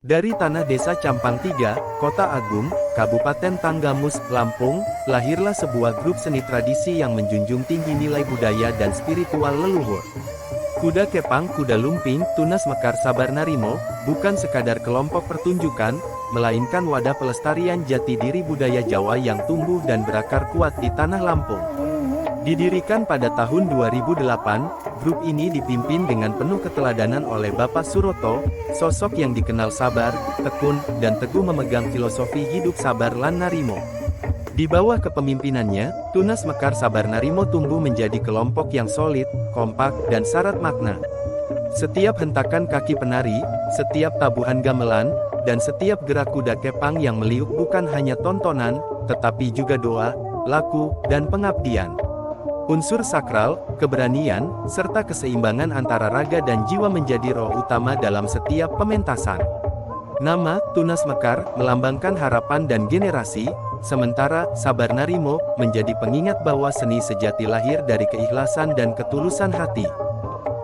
Dari tanah desa Campang 3, Kota Agung, Kabupaten Tanggamus, Lampung, lahirlah sebuah grup seni tradisi yang menjunjung tinggi nilai budaya dan spiritual leluhur. Kuda Kepang, Kuda Lumping, Tunas Mekar Sabar Narimo, bukan sekadar kelompok pertunjukan, melainkan wadah pelestarian jati diri budaya Jawa yang tumbuh dan berakar kuat di tanah Lampung. Didirikan pada tahun 2008, grup ini dipimpin dengan penuh keteladanan oleh Bapak Suroto, sosok yang dikenal sabar, tekun, dan teguh memegang filosofi hidup sabar lan narimo. Di bawah kepemimpinannya, Tunas Mekar Sabar Narimo tumbuh menjadi kelompok yang solid, kompak, dan syarat makna. Setiap hentakan kaki penari, setiap tabuhan gamelan, dan setiap gerak kuda kepang yang meliuk bukan hanya tontonan, tetapi juga doa, laku, dan pengabdian. Unsur sakral, keberanian, serta keseimbangan antara raga dan jiwa menjadi roh utama dalam setiap pementasan. Nama, Tunas Mekar, melambangkan harapan dan generasi, sementara, Sabar Narimo, menjadi pengingat bahwa seni sejati lahir dari keikhlasan dan ketulusan hati.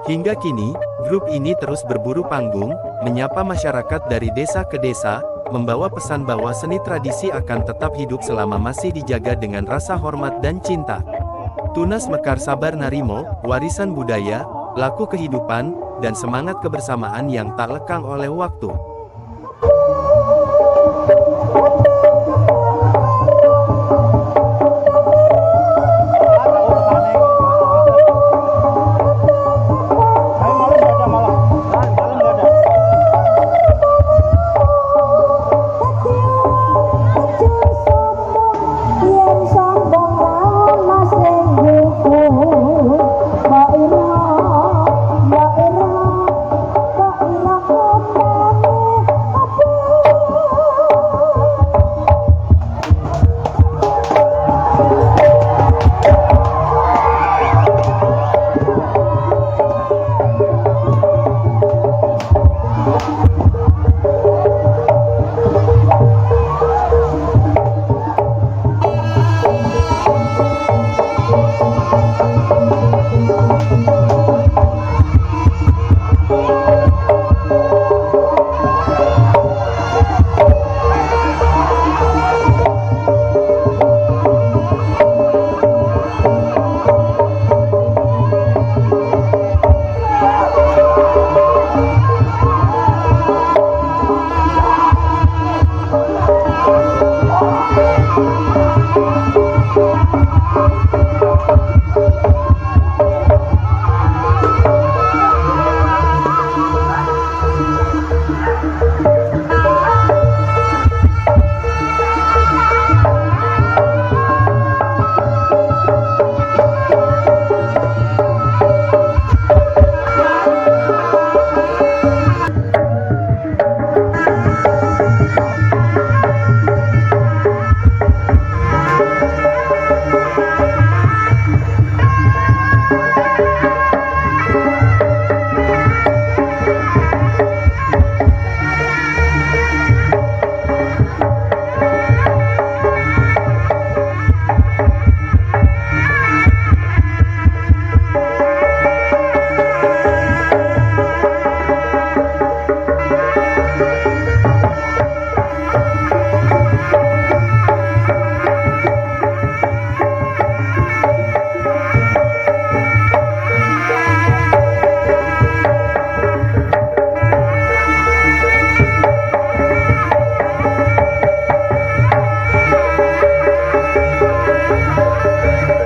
Hingga kini, grup ini terus berburu panggung, menyapa masyarakat dari desa ke desa, membawa pesan bahwa seni tradisi akan tetap hidup selama masih dijaga dengan rasa hormat dan cinta. Tunas Mekar Sabar Narimo, warisan budaya, laku kehidupan, dan semangat kebersamaan yang tak lekang oleh waktu.